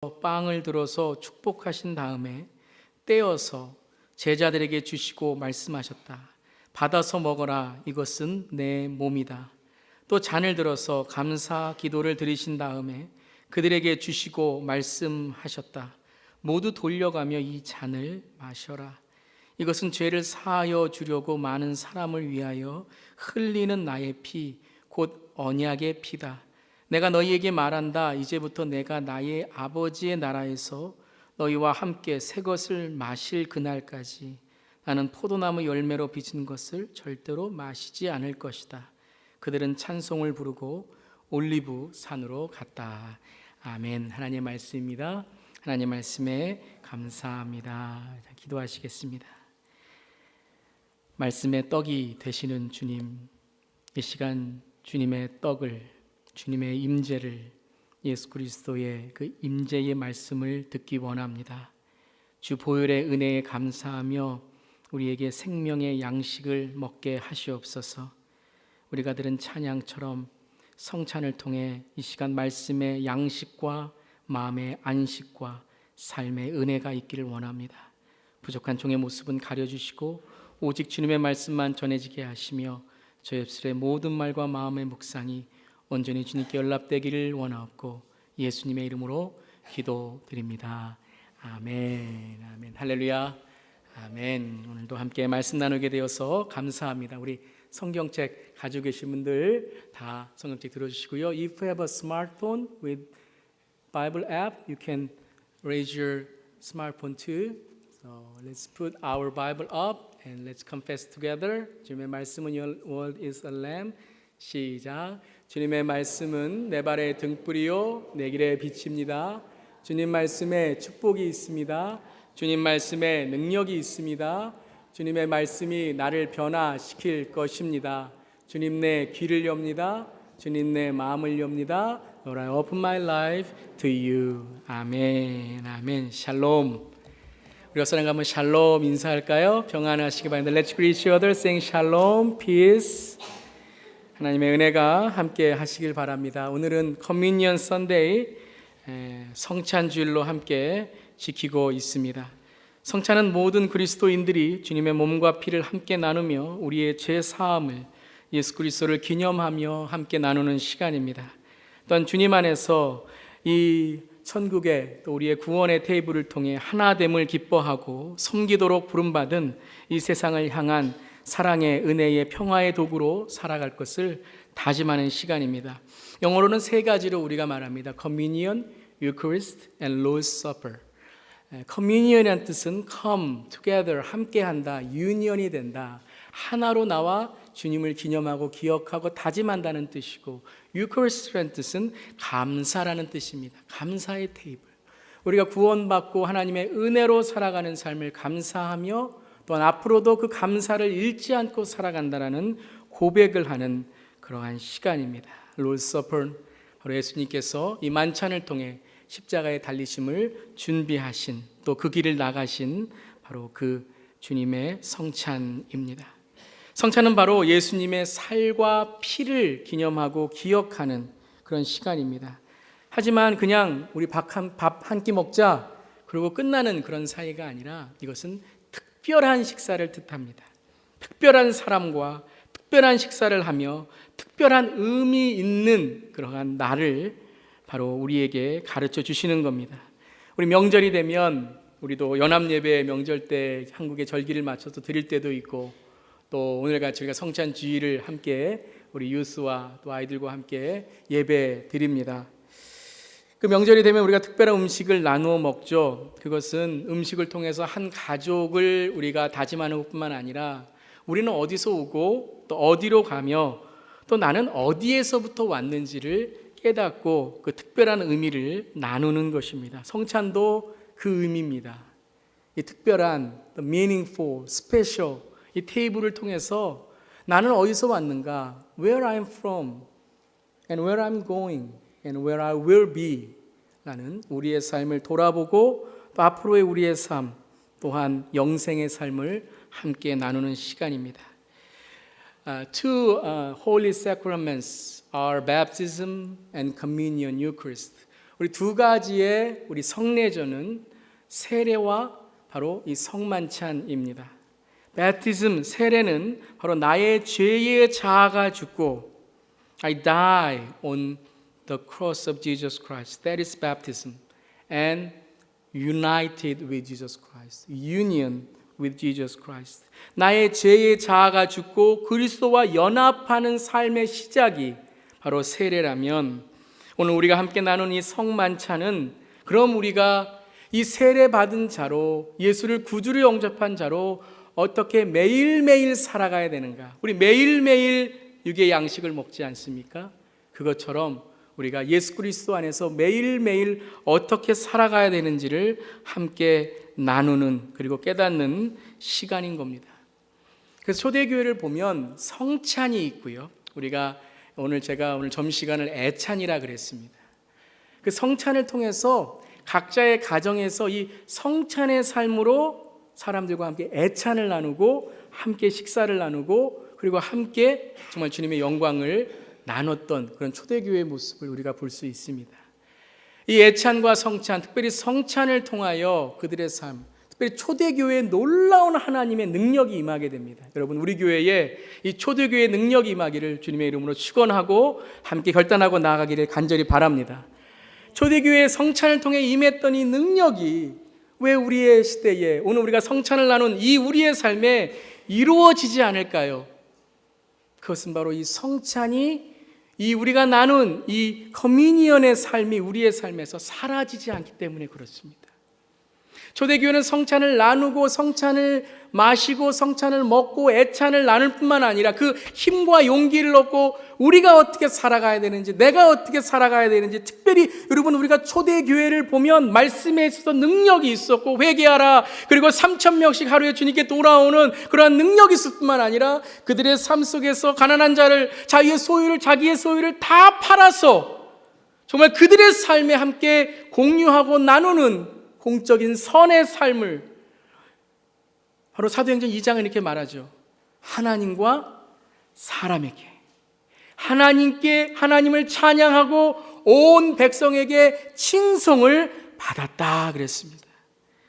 빵을 들어서 축복하신 다음에 떼어서 제자들에게 주시고 말씀하셨다. 받아서 먹어라. 이것은 내 몸이다. 또 잔을 들어서 감사 기도를 드리신 다음에 그들에게 주시고 말씀하셨다. 모두 돌려가며 이 잔을 마셔라. 이것은 죄를 사하여 주려고 많은 사람을 위하여 흘리는 나의 피, 곧 언약의 피다. 내가 너희에게 말한다. 이제부터 내가 나의 아버지의 나라에서 너희와 함께 새 것을 마실 그날까지 나는 포도나무 열매로 빚은 것을 절대로 마시지 않을 것이다. 그들은 찬송을 부르고 올리브 산으로 갔다. 아멘. 하나님의 말씀입니다. 하나님 말씀에 감사합니다. 기도하시겠습니다. 말씀의 떡이 되시는 주님, 이 시간 주님의 떡을, 주님의 임재를, 예수 그리스도의 그 임재의 말씀을 듣기 원합니다. 주 보혈의 은혜에 감사하며 우리에게 생명의 양식을 먹게 하시옵소서. 우리가 들은 찬양처럼 성찬을 통해 이 시간 말씀의 양식과 마음의 안식과 삶의 은혜가 있기를 원합니다. 부족한 종의 모습은 가려주시고 오직 주님의 말씀만 전해지게 하시며 저의 입술의 모든 말과 마음의 묵상이 온전히 주님께 연락되기를 원하옵고 예수님의 이름으로 기도드립니다. 아멘. 아멘. 할렐루야. 아멘. 오늘도 함께 말씀 나누게 되어서 감사합니다. 우리 성경책 가지고 계신 분들 다 성경책 들어주시고요. If you have a smartphone with Bible app, you can raise your smartphone too. So let's put our Bible up and let's confess together. 주님의 말씀은 Your word is a lamp. 시작. 주님의 말씀은 내 발의 등불이요 내 길의 빛입니다. 주님 말씀에 축복이 있습니다. 주님 말씀에 능력이 있습니다. 주님의 말씀이 나를 변화시킬 것입니다. 주님 내 귀를 엽니다. 주님 내 마음을 엽니다. Lord, I open my life to you. 아멘. 아멘. 샬롬. 우리 옆 사람과 한번 샬롬 인사할까요? 평안하시기 바랍니다. Let's greet each other, saying shalom, peace. 하나님의 은혜가 함께 하시길 바랍니다. 오늘은 커뮤니언 선데이, 성찬주일로 함께 지키고 있습니다. 성찬은 모든 그리스도인들이 주님의 몸과 피를 함께 나누며 우리의 죄 사함을, 예수 그리스도를 기념하며 함께 나누는 시간입니다. 또한 주님 안에서 이 천국의 또 우리의 구원의 테이블을 통해 하나됨을 기뻐하고 섬기도록 부름받은 이 세상을 향한 사랑의, 은혜의, 평화의 도구로 살아갈 것을 다짐하는 시간입니다. 영어로는 세 가지로 우리가 말합니다. Communion, Eucharist, and Lord's Supper. Communion이라는 뜻은 come together, 함께한다, 유니언이 된다, 하나로 나와 주님을 기념하고 기억하고 다짐한다는 뜻이고, Eucharist라는 뜻은 감사라는 뜻입니다. 감사의 테이블. 우리가 구원받고 하나님의 은혜로 살아가는 삶을 감사하며 또한 앞으로도 그 감사를 잃지 않고 살아간다라는 고백을 하는 그러한 시간입니다. Lord's Supper, 바로 예수님께서 이 만찬을 통해 십자가의 달리심을 준비하신, 또 그 길을 나가신 바로 그 주님의 성찬입니다. 성찬은 바로 예수님의 살과 피를 기념하고 기억하는 그런 시간입니다. 하지만 그냥 우리 밥 한 끼 먹자 그리고 끝나는 그런 사이가 아니라 이것은 특별한 식사를 뜻합니다. 특별한 사람과 특별한 식사를 하며 특별한 의미 있는 그러한 날을 바로 우리에게 가르쳐 주시는 겁니다. 우리 명절이 되면 우리도 연합예배 명절 때 한국의 절기를 맞춰서 드릴 때도 있고, 또 오늘같이 우리가 성찬주의를 함께 우리 유스와 또 아이들과 함께 예배 드립니다. 그 명절이 되면 우리가 특별한 음식을 나누어 먹죠. 그것은 음식을 통해서 한 가족을 우리가 다짐하는 것뿐만 아니라 우리는 어디서 오고 또 어디로 가며 또 나는 어디에서부터 왔는지를 깨닫고 그 특별한 의미를 나누는 것입니다. 성찬도 그 의미입니다. 이 특별한, meaningful, special 이 테이블을 통해서 나는 어디서 왔는가, where I'm from and where I'm going and where I will be 라는 우리의 삶을 돌아보고 또 앞으로의 우리의 삶 또한 영생의 삶을 함께 나누는 시간입니다. Two holy sacraments are baptism and communion, Eucharist. 우리 두 가지의 우리 성례전은 세례와 바로 이 성만찬입니다. 베프티즘, 세례는 바로 나의 죄의 자아가 죽고 I die on the cross of Jesus Christ. That is baptism. And united with Jesus Christ. Union with Jesus Christ. 나의 죄의 자아가 죽고 그리스도와 연합하는 삶의 시작이 바로 세례라면, 오늘 우리가 함께 나눈 이 성만찬은 그럼 우리가 이 세례 받은 자로, 예수를 구주로 영접한 자로 어떻게 매일매일 살아가야 되는가? 우리 매일매일 육의 양식을 먹지 않습니까? 그것처럼 우리가 예수 그리스도 안에서 매일매일 어떻게 살아가야 되는지를 함께 나누는, 그리고 깨닫는 시간인 겁니다. 그래서 초대교회를 보면 성찬이 있고요. 제가 오늘 점심시간을 애찬이라 그랬습니다. 그 성찬을 통해서 각자의 가정에서 이 성찬의 삶으로 사람들과 함께 애찬을 나누고 함께 식사를 나누고 그리고 함께 정말 주님의 영광을 나눴던 그런 초대교회의 모습을 우리가 볼 수 있습니다. 이 애찬과 성찬, 특별히 성찬을 통하여 그들의 삶, 특별히 초대교회에 놀라운 하나님의 능력이 임하게 됩니다. 여러분, 우리 교회에 이 초대교회의 능력이 임하기를 주님의 이름으로 축원하고 함께 결단하고 나아가기를 간절히 바랍니다. 초대교회의 성찬을 통해 임했던 이 능력이 왜 우리의 시대에, 오늘 우리가 성찬을 나눈 이 우리의 삶에 이루어지지 않을까요? 그것은 바로 이 성찬이, 이 우리가 나눈 이 커뮤니언의 삶이 우리의 삶에서 사라지지 않기 때문에 그렇습니다. 초대교회는 성찬을 나누고 성찬을 마시고 성찬을 먹고 애찬을 나눌 뿐만 아니라 그 힘과 용기를 얻고 우리가 어떻게 살아가야 되는지, 내가 어떻게 살아가야 되는지, 특별히 여러분, 우리가 초대교회를 보면 말씀에 있어서 능력이 있었고 회개하라, 그리고 3,000명씩 하루에 주님께 돌아오는 그러한 능력이 있을 뿐만 아니라 그들의 삶 속에서 가난한 자를, 자기의 소유를 다 팔아서 정말 그들의 삶에 함께 공유하고 나누는 공적인 선의 삶을, 바로 사도행전 2장은 이렇게 말하죠. 하나님과 사람에게, 하나님을 찬양하고 온 백성에게 칭송을 받았다 그랬습니다.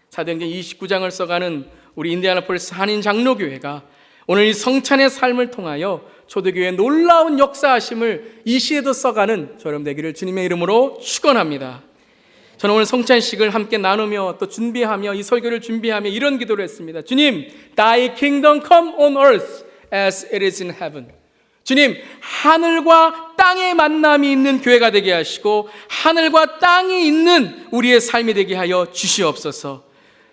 사도행전 29장을 써가는 우리 인디애나폴리스 한인 장로교회가 오늘 이 성찬의 삶을 통하여 초대교회의 놀라운 역사하심을 이 시에도 써가는 저럼 되기를 주님의 이름으로 축원합니다. 저는 오늘 성찬식을 함께 나누며 또 준비하며 이 설교를 준비하며 이런 기도를 했습니다. 주님, Thy kingdom come on earth as it is in heaven. 주님, 하늘과 땅의 만남이 있는 교회가 되게 하시고 하늘과 땅이 있는 우리의 삶이 되게 하여 주시옵소서.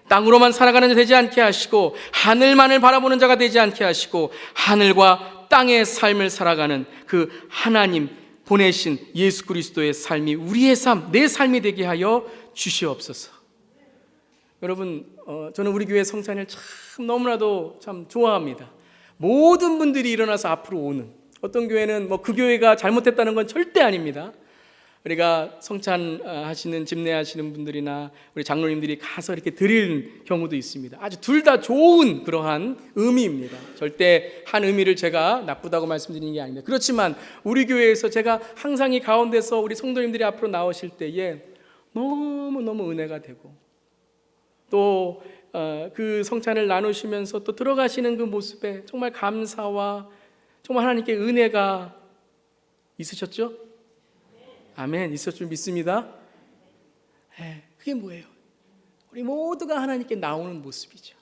땅으로만 살아가는 자 되지 않게 하시고 하늘만을 바라보는 자가 되지 않게 하시고 하늘과 땅의 삶을 살아가는 그 하나님 보내신 예수 그리스도의 삶이 우리의 삶, 내 삶이 되게 하여 주시옵소서. 여러분, 저는 우리 교회 성찬을 참 너무나도 참 좋아합니다. 모든 분들이 일어나서 앞으로 오는, 어떤 교회는 그 교회가 잘못했다는 건 절대 아닙니다. 우리가 성찬 하시는, 집례하시는 분들이나 우리 장로님들이 가서 이렇게 드리는 경우도 있습니다. 아주 둘 다 좋은 그러한 의미입니다. 절대 한 의미를 제가 나쁘다고 말씀드리는 게 아닙니다. 그렇지만 우리 교회에서 제가 항상 이 가운데서 우리 성도님들이 앞으로 나오실 때에 너무너무 은혜가 되고, 또 그 성찬을 나누시면서 또 들어가시는 그 모습에 정말 감사와 정말 하나님께 은혜가 있으셨죠? 아멘. 있을 줄 믿습니다. 그게 뭐예요? 우리 모두가 하나님께 나오는 모습이죠.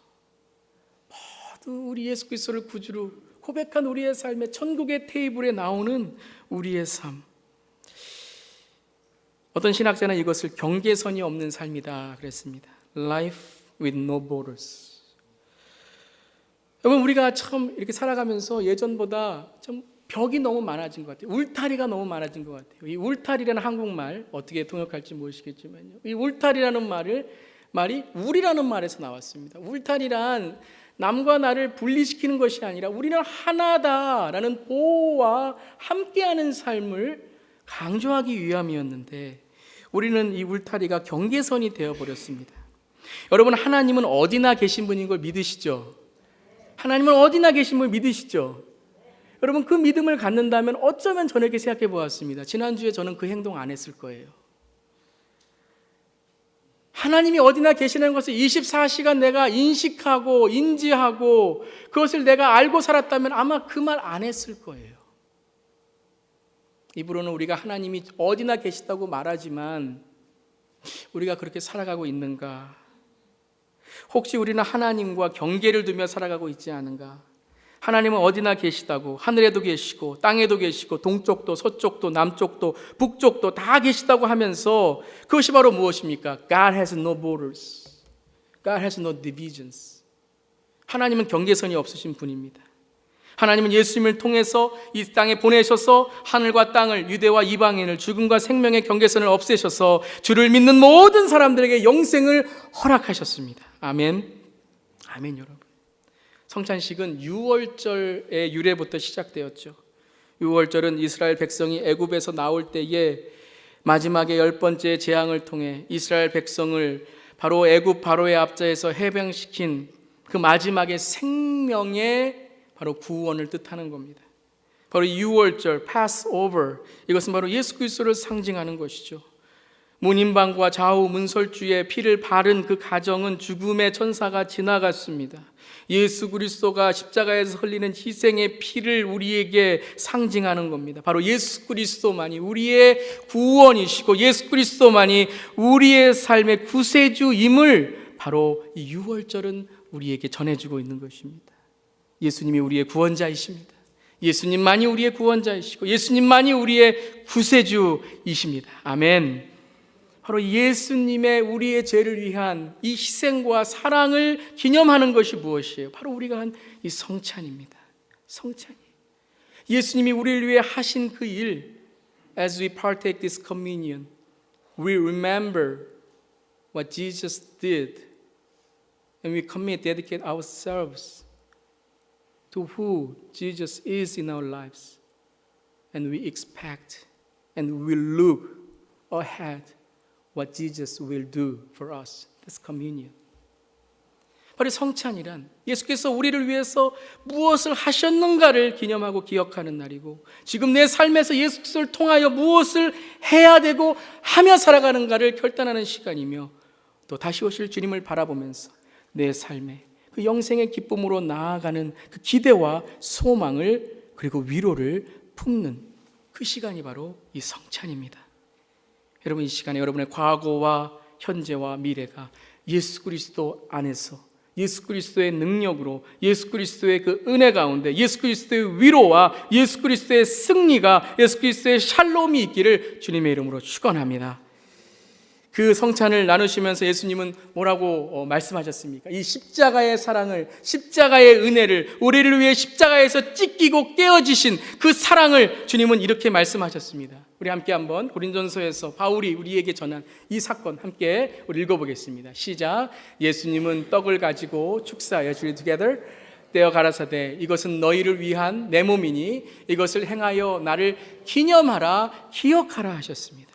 모두 우리 예수 그리스도를 구주로 고백한 우리의 삶에 천국의 테이블에 나오는 우리의 삶. 어떤 신학자는 이것을 경계선이 없는 삶이다 그랬습니다. Life with no borders. 여러분, 우리가 참 이렇게 살아가면서 예전보다 좀 벽이 너무 많아진 것 같아요. 울타리가 너무 많아진 것 같아요. 이 울타리라는 한국말 어떻게 통역할지 모르시겠지만요, 이 울타리라는 말이 우리라는 말에서 나왔습니다. 울타리란 남과 나를 분리시키는 것이 아니라 우리는 하나다라는 보호와 함께하는 삶을 강조하기 위함이었는데, 우리는 이 울타리가 경계선이 되어버렸습니다. 여러분, 하나님은 어디나 계신 분인 걸 믿으시죠? 하나님은 어디나 계신 분 믿으시죠? 여러분, 그 믿음을 갖는다면 어쩌면 저녁에 생각해 보았습니다. 지난주에 저는 그 행동 안 했을 거예요. 하나님이 어디나 계시는 것을 24시간 내가 인식하고 인지하고 그것을 내가 알고 살았다면 아마 그 말 안 했을 거예요. 입으로는 우리가 하나님이 어디나 계시다고 말하지만 우리가 그렇게 살아가고 있는가? 혹시 우리는 하나님과 경계를 두며 살아가고 있지 않은가? 하나님은 어디나 계시다고, 하늘에도 계시고 땅에도 계시고 동쪽도 서쪽도 남쪽도 북쪽도 다 계시다고 하면서 그것이 바로 무엇입니까? God has no borders. God has no divisions. 하나님은 경계선이 없으신 분입니다. 하나님은 예수님을 통해서 이 땅에 보내셔서 하늘과 땅을, 유대와 이방인을, 죽음과 생명의 경계선을 없애셔서 주를 믿는 모든 사람들에게 영생을 허락하셨습니다. 아멘. 아멘. 여러분, 성찬식은 유월절의 유래부터 시작되었죠. 유월절은 이스라엘 백성이 애굽에서 나올 때에 마지막에 10번째 재앙을 통해 이스라엘 백성을 바로 애굽 바로의 앞자에서 해방시킨 그 마지막의 생명의 바로 구원을 뜻하는 겁니다. 바로 유월절, Passover, 이것은 바로 예수 그리스도를 상징하는 것이죠. 문인방과 좌우 문설주의 피를 바른 그 가정은 죽음의 천사가 지나갔습니다. 예수 그리스도가 십자가에서 흘리는 희생의 피를 우리에게 상징하는 겁니다. 바로 예수 그리스도만이 우리의 구원이시고 예수 그리스도만이 우리의 삶의 구세주임을 바로 이 유월절은 우리에게 전해주고 있는 것입니다. 예수님이 우리의 구원자이십니다. 예수님만이 우리의 구원자이시고 예수님만이 우리의 구세주이십니다. 아멘. 바로 예수님의 우리의 죄를 위한 이 희생과 사랑을 기념하는 것이 무엇이에요? 바로 우리가 한 이 성찬입니다. 성찬이 예수님이 우리를 위해 하신 그 일. As we partake this communion, we remember what Jesus did, and we commit, dedicate ourselves to who Jesus is in our lives, and we expect and we look ahead what Jesus will do for us. That's communion. 바로 성찬이란 예수께서 우리를 위해서 무엇을 하셨는가를 기념하고 기억하는 날이고 지금 내 삶에서 예수 그리스도를 통하여 무엇을 해야 되고 하며 살아가는가를 결단하는 시간이며 또 다시 오실 주님을 바라보면서 내 삶에 그 영생의 기쁨으로 나아가는 그 기대와 소망을 그리고 위로를 품는 그 시간이 바로 이 성찬입니다. 여러분, 이 시간에 여러분의 과거와 현재와 미래가 예수 그리스도 안에서 예수 그리스도의 능력으로 예수 그리스도의 그 은혜 가운데 예수 그리스도의 위로와 예수 그리스도의 승리가 예수 그리스도의 샬롬이 있기를 주님의 이름으로 축원합니다. 그 성찬을 나누시면서 예수님은 뭐라고 말씀하셨습니까? 이 십자가의 사랑을, 십자가의 은혜를, 우리를 위해 십자가에서 찢기고 깨어지신 그 사랑을 주님은 이렇게 말씀하셨습니다. 우리 함께 한번 고린도전서에서 바울이 우리에게 전한 이 사건 함께 우리 읽어보겠습니다. 시작. 예수님은 떡을 가지고 축사하여 주리 together 떼어 가라사대 이것은 너희를 위한 내 몸이니 이것을 행하여 나를 기념하라, 기억하라 하셨습니다.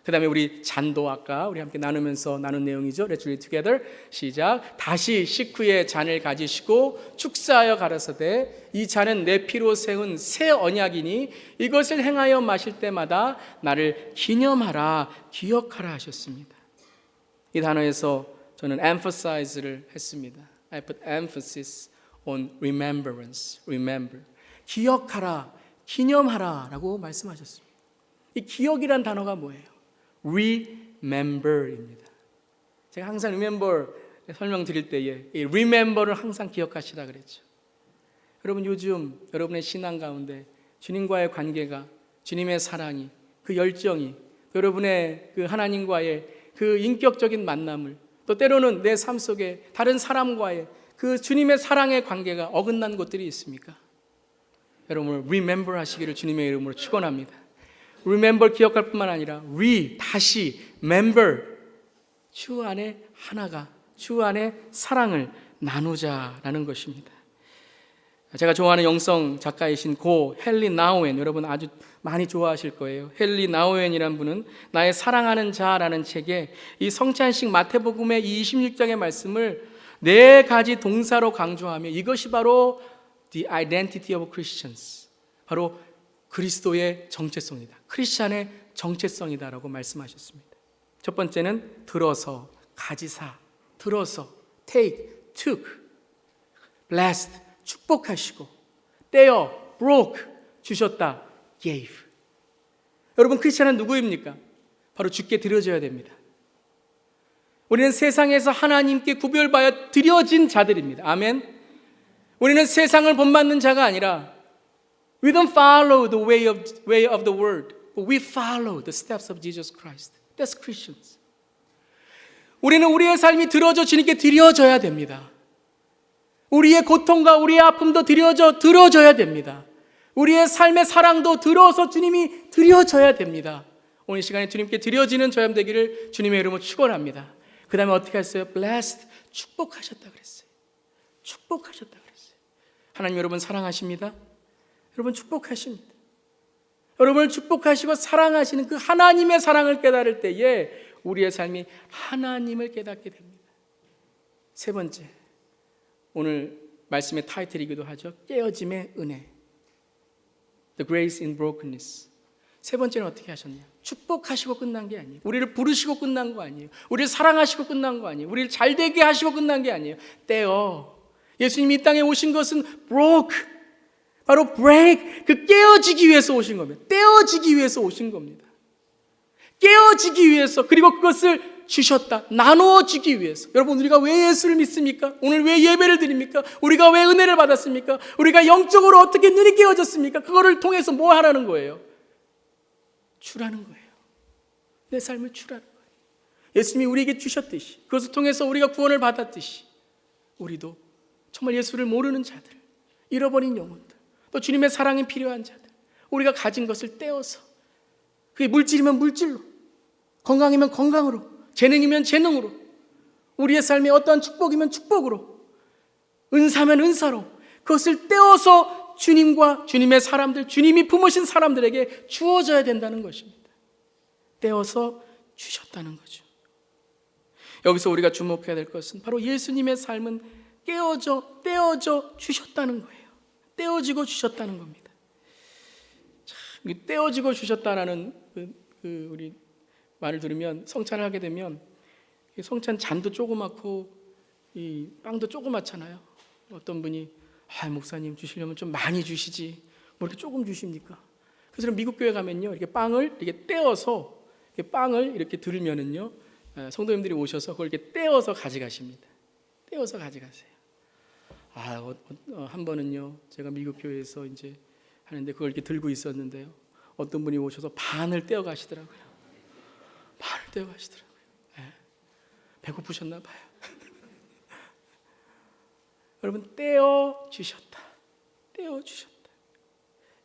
그 다음에 우리 잔도 아까 우리 함께 나누면서 나눈 내용이죠. Let's read together. 시작. 다시 식후에 잔을 가지시고 축사하여 가라사대 이 잔은 내 피로 세운 새 언약이니 이것을 행하여 마실 때마다 나를 기념하라, 기억하라 하셨습니다. 이 단어에서 저는 emphasize를 했습니다. I put emphasis on remembrance, remember. 기억하라, 기념하라 라고 말씀하셨습니다. 이 기억이란 단어가 뭐예요? Remember입니다. 제가 항상 remember 설명드릴 때에 이 remember를 항상 기억하시라 그랬죠. 여러분, 요즘 여러분의 신앙 가운데 주님과의 관계가, 주님의 사랑이, 그 열정이, 여러분의 그 하나님과의 그 인격적인 만남을, 또 때로는 내 삶 속에 다른 사람과의 그 주님의 사랑의 관계가 어긋난 곳들이 있습니까? 여러분을 remember 하시기를 주님의 이름으로 축원합니다. remember 기억할 뿐만 아니라 다시 member 주 안에 하나가, 주 안에 사랑을 나누자라는 것입니다. 제가 좋아하는 영성 작가이신 고 헨리 나우엔, 여러분 아주 많이 좋아하실 거예요. 헨리 나우엔이라는 분은 나의 사랑하는 자라는 책에 이 성찬식 마태복음의 26장의 말씀을 4가지 동사로 강조하며 이것이 바로 the identity of Christians, 바로 그리스도의 정체성이다, 크리스찬의 정체성이다라고 말씀하셨습니다. 첫 번째는 들어서 가지사, 들어서, take, took, blessed, 축복하시고, 떼어, broke, 주셨다, gave. 여러분, 크리스찬은 누구입니까? 바로 주께 드려져야 됩니다. 우리는 세상에서 하나님께 구별받아 드려진 자들입니다. 아멘. 우리는 세상을 본받는 자가 아니라 we don't follow the way of the world, but we follow the steps of Jesus Christ. That's Christians. 우리는 우리의 삶이 들어져 주님께 드려져야 됩니다. 우리의 고통과 우리의 아픔도 들어져야 됩니다. 우리의 삶의 사랑도 들어서 주님이 드려져야 됩니다. 오늘 시간에 주님께 드려지는 저염 되기를 주님의 이름으로 축원합니다. 그 다음에 어떻게 했어요? blessed, 축복하셨다 그랬어요. 축복하셨다 그랬어요. 하나님 여러분 사랑하십니다. 여러분 축복하십니다. 여러분을 축복하시고 사랑하시는 그 하나님의 사랑을 깨달을 때에 우리의 삶이 하나님을 깨닫게 됩니다. 세 번째, 오늘 말씀의 타이틀이기도 하죠. 깨어짐의 은혜, The Grace in Brokenness. 세 번째는 어떻게 하셨냐? 축복하시고 끝난 게 아니에요. 우리를 부르시고 끝난 거 아니에요. 우리를 사랑하시고 끝난 거 아니에요. 우리를 잘되게 하시고 끝난 게 아니에요. 떼어. 예수님이 이 땅에 오신 것은 broke, 바로 break, 그 깨어지기 위해서 오신 겁니다. 떼어지기 위해서 오신 겁니다. 깨어지기 위해서, 그리고 그것을 주셨다, 나누어 주기 위해서. 여러분, 우리가 왜 예수를 믿습니까? 오늘 왜 예배를 드립니까? 우리가 왜 은혜를 받았습니까? 우리가 영적으로 어떻게 눈이 깨어졌습니까? 그거를 통해서 뭐 하라는 거예요? 주라는 거예요. 내 삶을 주라는 거예요. 예수님이 우리에게 주셨듯이, 그것을 통해서 우리가 구원을 받았듯이 우리도 정말 예수를 모르는 자들, 잃어버린 영혼들, 또 주님의 사랑이 필요한 자들, 우리가 가진 것을 떼어서, 그게 물질이면 물질로, 건강이면 건강으로, 재능이면 재능으로, 우리의 삶에 어떠한 축복이면 축복으로, 은사면 은사로, 그것을 떼어서 주님과 주님의 사람들, 주님이 품으신 사람들에게 주어져야 된다는 것입니다. 떼어서 주셨다는 거죠. 여기서 우리가 주목해야 될 것은 바로 예수님의 삶은 떼어져 주셨다는 거예요. 떼어지고 주셨다는 겁니다. 떼어지고 주셨다라는 우리 말을 들으면, 성찬을 하게 되면 성찬 잔도 조그맣고 이 빵도 조그맣잖아요. 어떤 분이 목사님 주시려면 좀 많이 주시지, 뭐 이렇게 조금 주십니까? 그래서 미국 교회 가면요, 이렇게 빵을 이렇게 떼어서, 이렇게 빵을 이렇게 들으면은요, 성도님들이 오셔서 그걸 이렇게 떼어서 가져가십니다. 떼어서 가져가세요. 한 번은요, 제가 미국 교회에서 이제 하는데 그걸 이렇게 들고 있었는데요, 어떤 분이 오셔서 반을 떼어 가시더라고요. 반을 떼어 가시더라고요. 배고프셨나 봐요. 여러분, 떼어 주셨다. 떼어 주셨다.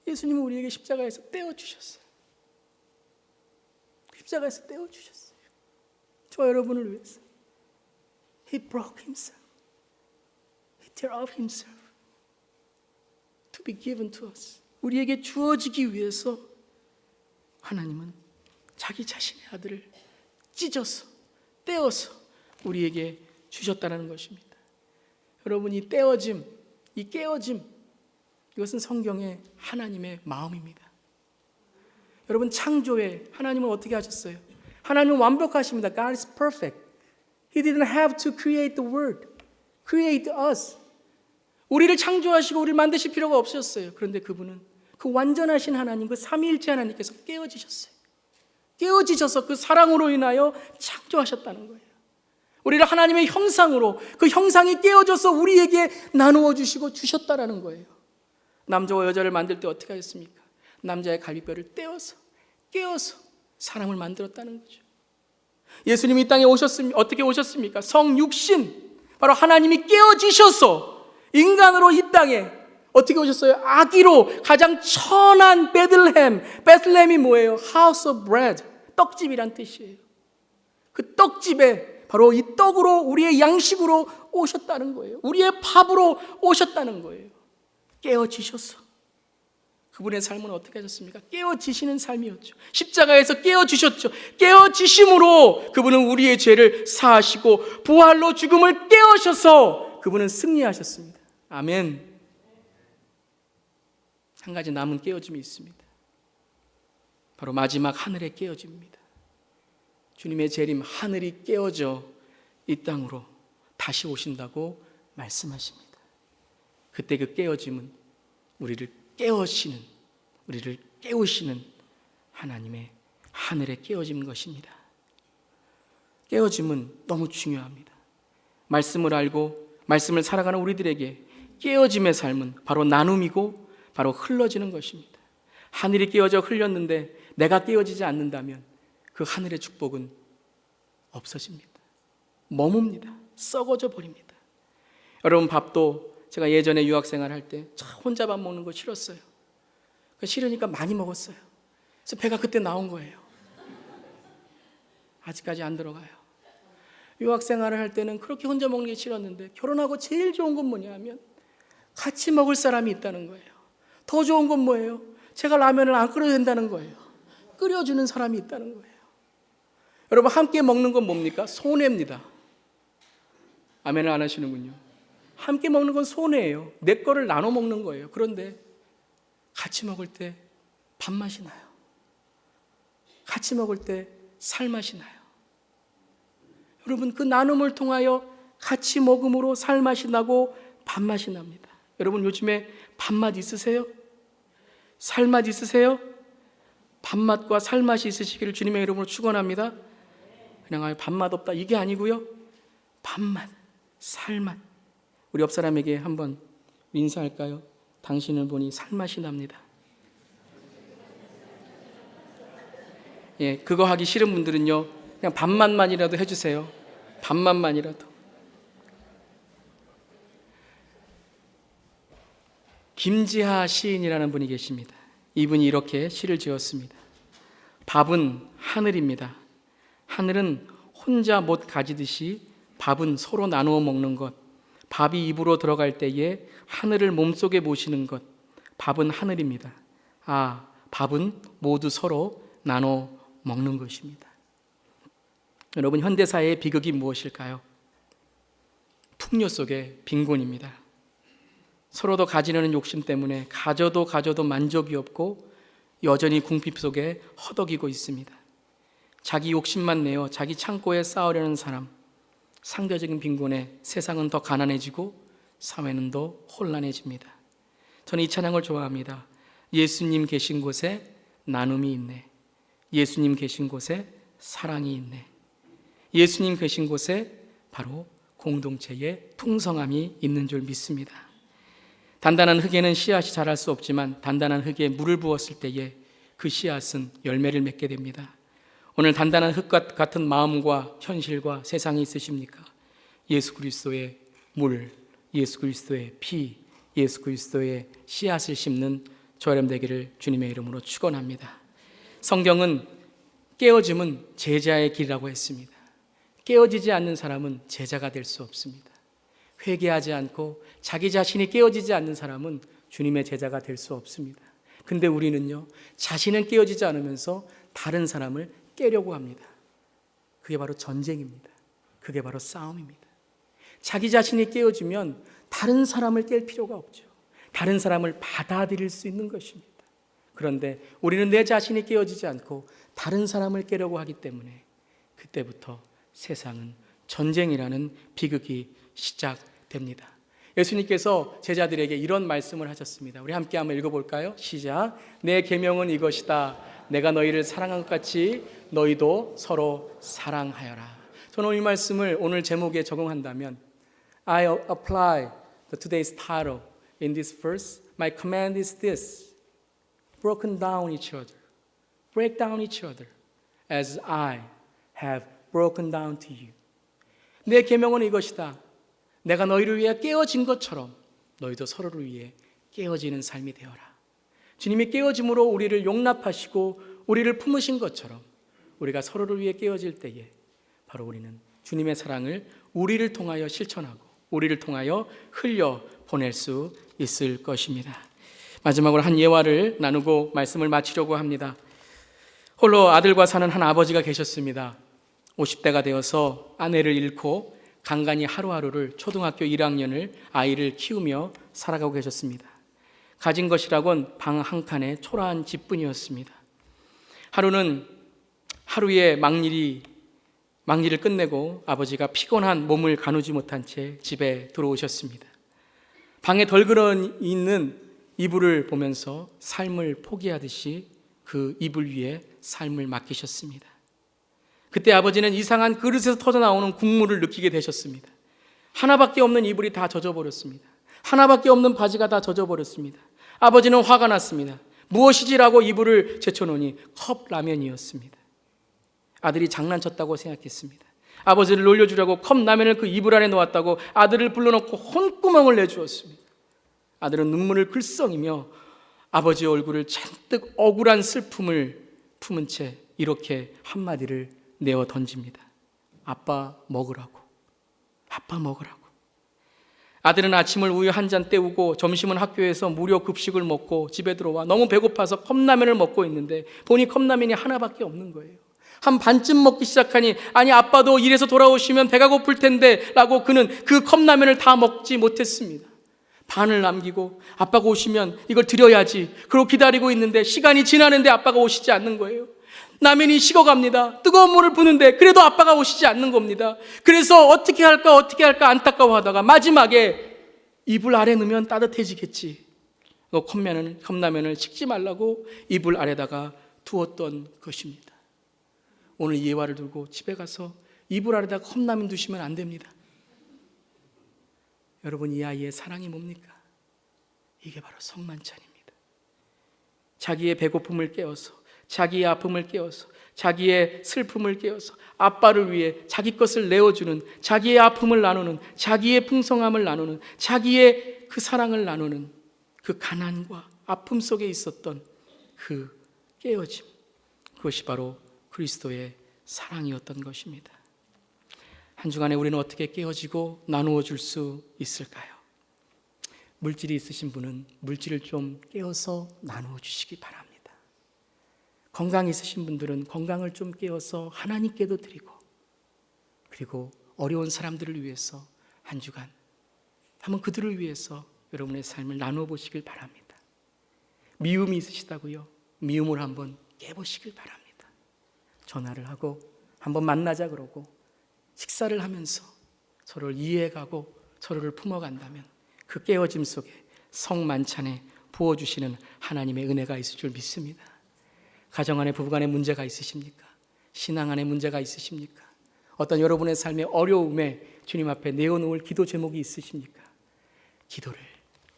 예수님은 우리에게 십자가에서 떼어 주셨어요. 십자가에서 떼어 주셨어요. 저와 여러분을 위해서. He broke himself. He tore off himself to be given to us. 우리에게 주어지기 위해서 하나님은 자기 자신의 아들을 찢어서, 떼어서 우리에게 주셨다는 것입니다. 여러분, 이 떼어짐, 이 깨어짐, 이것은 성경의 하나님의 마음입니다. 여러분, 창조에 하나님은 어떻게 하셨어요? 하나님은 완벽하십니다. God is perfect. He didn't have to create the world, create us. 우리를 창조하시고 우리를 만드실 필요가 없으셨어요. 그런데 그분은, 그 완전하신 하나님, 그 삼위일체 하나님께서 깨어지셨어요. 깨어지셔서 그 사랑으로 인하여 창조하셨다는 거예요. 우리를 하나님의 형상으로, 그 형상이 깨어져서 우리에게 나누어 주시고 주셨다라는 거예요. 남자와 여자를 만들 때 어떻게 하셨습니까? 남자의 갈비뼈를 떼어서, 깨어서 사람을 만들었다는 거죠. 예수님이 이 땅에 어떻게 오셨습니까? 성육신, 바로 하나님이 깨어지셔서 인간으로 이 땅에 어떻게 오셨어요? 아기로, 가장 천한 베들레헴이 뭐예요? House of bread, 떡집이란 뜻이에요. 그 떡집에 바로 이 떡으로, 우리의 양식으로 오셨다는 거예요. 우리의 밥으로 오셨다는 거예요. 깨어지셔서. 그분의 삶은 어떻게 하셨습니까? 깨어지시는 삶이었죠. 십자가에서 깨어지셨죠. 깨어지심으로 그분은 우리의 죄를 사하시고 부활로 죽음을 깨우셔서 그분은 승리하셨습니다. 아멘. 한 가지 남은 깨어짐이 있습니다. 바로 마지막 하늘의 깨어짐입니다. 주님의 재림, 하늘이 깨어져 이 땅으로 다시 오신다고 말씀하십니다. 그때 그 깨어짐은 우리를 깨우시는 하나님의 하늘의 깨어짐인 것입니다. 깨어짐은 너무 중요합니다. 말씀을 알고 말씀을 살아가는 우리들에게 깨어짐의 삶은 바로 나눔이고 바로 흘러지는 것입니다. 하늘이 깨어져 흘렸는데 내가 깨어지지 않는다면 그 하늘의 축복은 없어집니다. 머뭅니다. 썩어져 버립니다. 여러분, 밥도 제가 예전에 유학생활 할 때 혼자 밥 먹는 거 싫었어요. 싫으니까 많이 먹었어요. 그래서 배가 그때 나온 거예요. 아직까지 안 들어가요. 유학생활을 할 때는 그렇게 혼자 먹는 게 싫었는데 결혼하고 제일 좋은 건 뭐냐면 같이 먹을 사람이 있다는 거예요. 더 좋은 건 뭐예요? 제가 라면을 안 끓여도 된다는 거예요. 끓여주는 사람이 있다는 거예요. 여러분, 함께 먹는 건 뭡니까? 손해입니다. 아멘을 안 하시는군요. 함께 먹는 건 손해예요. 내 거를 나눠 먹는 거예요. 그런데 같이 먹을 때 밥맛이 나요. 같이 먹을 때 살맛이 나요. 여러분, 그 나눔을 통하여 같이 먹음으로 살맛이 나고 밥맛이 납니다. 여러분, 요즘에 밥맛 있으세요? 살맛 있으세요? 밥맛과 살맛이 있으시기를 주님의 이름으로 축원합니다. 그냥 밥맛 없다 이게 아니고요, 밥맛, 살맛. 우리 옆 사람에게 한번 인사할까요? 당신을 보니 살맛이 납니다. 예, 그거 하기 싫은 분들은요, 그냥 밥맛만이라도 해주세요. 밥맛만이라도. 김지하 시인이라는 분이 계십니다. 이분이 이렇게 시를 지었습니다. 밥은 하늘입니다. 하늘은 혼자 못 가지듯이 밥은 서로 나누어 먹는 것. 밥이 입으로 들어갈 때에 하늘을 몸속에 모시는 것. 밥은 하늘입니다. 아, 밥은 모두 서로 나눠 먹는 것입니다. 여러분, 현대사회의 비극이 무엇일까요? 풍요 속의 빈곤입니다. 서로도 가지려는 욕심 때문에 가져도 만족이 없고 여전히 궁핍 속에 허덕이고 있습니다. 자기 욕심만 내어 자기 창고에 쌓으려는 사람, 상대적인 빈곤에 세상은 더 가난해지고 사회는 더 혼란해집니다. 저는 이 찬양을 좋아합니다. 예수님 계신 곳에 나눔이 있네. 예수님 계신 곳에 사랑이 있네. 예수님 계신 곳에 바로 공동체의 풍성함이 있는 줄 믿습니다. 단단한 흙에는 씨앗이 자랄 수 없지만 단단한 흙에 물을 부었을 때에 그 씨앗은 열매를 맺게 됩니다. 오늘 단단한 흙 같은 마음과 현실과 세상이 있으십니까? 예수 그리스도의 물, 예수 그리스도의 피, 예수 그리스도의 씨앗을 심는 저렴 되기를 주님의 이름으로 축원합니다. 성경은 깨어짐은 제자의 길이라고 했습니다. 깨어지지 않는 사람은 제자가 될 수 없습니다. 회개하지 않고 자기 자신이 깨어지지 않는 사람은 주님의 제자가 될 수 없습니다. 근데 우리는요, 자신은 깨어지지 않으면서 다른 사람을 깨려고 합니다. 그게 바로 전쟁입니다. 그게 바로 싸움입니다. 자기 자신이 깨어지면 다른 사람을 깰 필요가 없죠. 다른 사람을 받아들일 수 있는 것입니다. 그런데 우리는 내 자신이 깨어지지 않고 다른 사람을 깨려고 하기 때문에 그때부터 세상은 전쟁이라는 비극이 시작됩니다. 예수님께서 제자들에게 이런 말씀을 하셨습니다. 우리 함께 한번 읽어볼까요? 시작. 내 계명은 이것이다. 내가 너희를 사랑한 것 같이 너희도 서로 사랑하여라. 저는 이 말씀을 오늘 제목에 적용한다면 I apply today's title in this verse. My command is this. Broken down each other. Break down each other as I have broken down to you. 내 계명은 이것이다. 내가 너희를 위해 깨어진 것처럼 너희도 서로를 위해 깨어지는 삶이 되어라. 주님이 깨어짐으로 우리를 용납하시고 우리를 품으신 것처럼 우리가 서로를 위해 깨어질 때에 바로 우리는 주님의 사랑을 우리를 통하여 실천하고 우리를 통하여 흘려 보낼 수 있을 것입니다. 마지막으로 한 예화를 나누고 말씀을 마치려고 합니다. 홀로 아들과 사는 한 아버지가 계셨습니다. 50대가 되어서 아내를 잃고 간간히 하루하루를 초등학교 1학년을 아이를 키우며 살아가고 계셨습니다. 가진 것이라곤 방 한 칸에 초라한 집뿐이었습니다. 하루는 하루의 막일이 막일을 끝내고 아버지가 피곤한 몸을 가누지 못한 채 집에 들어오셨습니다. 방에 덜그러 있는 이불을 보면서 삶을 포기하듯이 그 이불 위에 삶을 맡기셨습니다. 그때 아버지는 이상한 그릇에서 터져나오는 국물을 느끼게 되셨습니다. 하나밖에 없는 이불이 다 젖어버렸습니다. 하나밖에 없는 바지가 다 젖어버렸습니다. 아버지는 화가 났습니다. 무엇이지라고 이불을 제쳐놓으니 컵라면이었습니다. 아들이 장난쳤다고 생각했습니다. 아버지를 놀려주려고 컵라면을 그 이불 안에 놓았다고 아들을 불러놓고 혼구멍을 내주었습니다. 아들은 눈물을 글썽이며 아버지의 얼굴을 잔뜩 억울한 슬픔을 품은 채 이렇게 한마디를 내어 던집니다. 아빠 먹으라고. 아빠 먹으라고. 아들은 아침을 우유 한 잔 때우고 점심은 학교에서 무료 급식을 먹고 집에 들어와 너무 배고파서 컵라면을 먹고 있는데 보니 컵라면이 하나밖에 없는 거예요. 한 반쯤 먹기 시작하니 아니 아빠도 일해서 돌아오시면 배가 고플 텐데 라고 그는 그 컵라면을 다 먹지 못했습니다. 반을 남기고 아빠가 오시면 이걸 드려야지 그러고 기다리고 있는데 시간이 지나는데 아빠가 오시지 않는 거예요. 라면이 식어갑니다. 뜨거운 물을 부는데 그래도 아빠가 오시지 않는 겁니다. 그래서 어떻게 할까 안타까워하다가 마지막에 이불 아래 넣으면 따뜻해지겠지. 컵라면을 식지 말라고 이불 아래다가 두었던 것입니다. 오늘 이 예화를 들고 집에 가서 이불 아래다가 컵라면 두시면 안 됩니다. 여러분, 이 아이의 사랑이 뭡니까? 이게 바로 성만찬입니다. 자기의 배고픔을 깨워서, 자기의 아픔을 깨워서, 자기의 슬픔을 깨워서 아빠를 위해 자기 것을 내어주는, 자기의 아픔을 나누는, 자기의 풍성함을 나누는, 자기의 그 사랑을 나누는 그 가난과 아픔 속에 있었던 그 깨어짐, 그것이 바로 그리스도의 사랑이었던 것입니다. 한 주간에 우리는 어떻게 깨어지고 나누어 줄 수 있을까요? 물질이 있으신 분은 물질을 좀 깨어서 나누어 주시기 바랍니다. 건강이 있으신 분들은 건강을 좀 깨어서 하나님께도 드리고, 그리고 어려운 사람들을 위해서 한 주간 한번 그들을 위해서 여러분의 삶을 나누어 보시길 바랍니다. 미움이 있으시다고요? 미움을 한번 깨보시길 바랍니다. 전화를 하고 한번 만나자 그러고 식사를 하면서 서로를 이해해가고 서로를 품어간다면 그 깨어짐 속에 성만찬에 부어주시는 하나님의 은혜가 있을 줄 믿습니다. 가정 안에 부부간에 문제가 있으십니까? 신앙 안에 문제가 있으십니까? 어떤 여러분의 삶의 어려움에 주님 앞에 내어놓을 기도 제목이 있으십니까? 기도를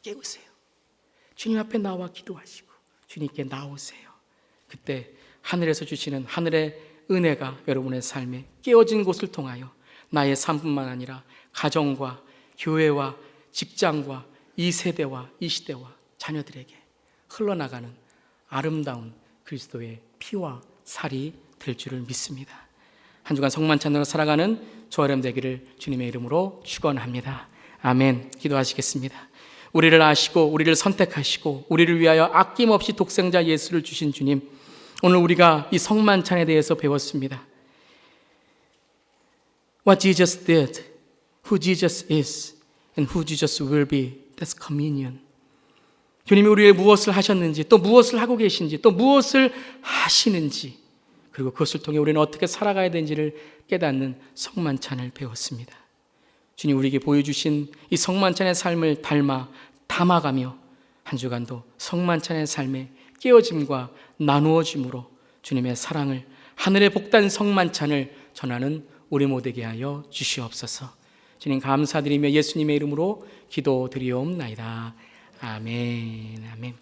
깨우세요. 주님 앞에 나와 기도하시고 주님께 나오세요. 그때 하늘에서 주시는 하늘의 은혜가 여러분의 삶에 깨어진 곳을 통하여 나의 삶뿐만 아니라 가정과 교회와 직장과 이 세대와 이 시대와 자녀들에게 흘러나가는 아름다운 그리스도의 피와 살이 될 줄을 믿습니다. 한 주간 성만찬으로 살아가는 저와 여러분 되기를 주님의 이름으로 축원합니다. 아멘. 기도하시겠습니다. 우리를 아시고 우리를 선택하시고 우리를 위하여 아낌없이 독생자 예수를 주신 주님, 오늘 우리가 이 성만찬에 대해서 배웠습니다. What Jesus did, who Jesus is, and who Jesus will be. That's communion. 주님이 우리의 무엇을 하셨는지, 또 무엇을 하고 계신지, 또 무엇을 하시는지, 그리고 그것을 통해 우리는 어떻게 살아가야 되는지를 깨닫는 성만찬을 배웠습니다. 주님 우리에게 보여주신 이 성만찬의 삶을 담아가며 한 주간도 성만찬의 삶의 깨어짐과 나누어짐으로 주님의 사랑을, 하늘의 복단 성만찬을 전하는 우리 모두에게 하여 주시옵소서. 주님 감사드리며 예수님의 이름으로 기도드리옵나이다. 아멘. 아멘.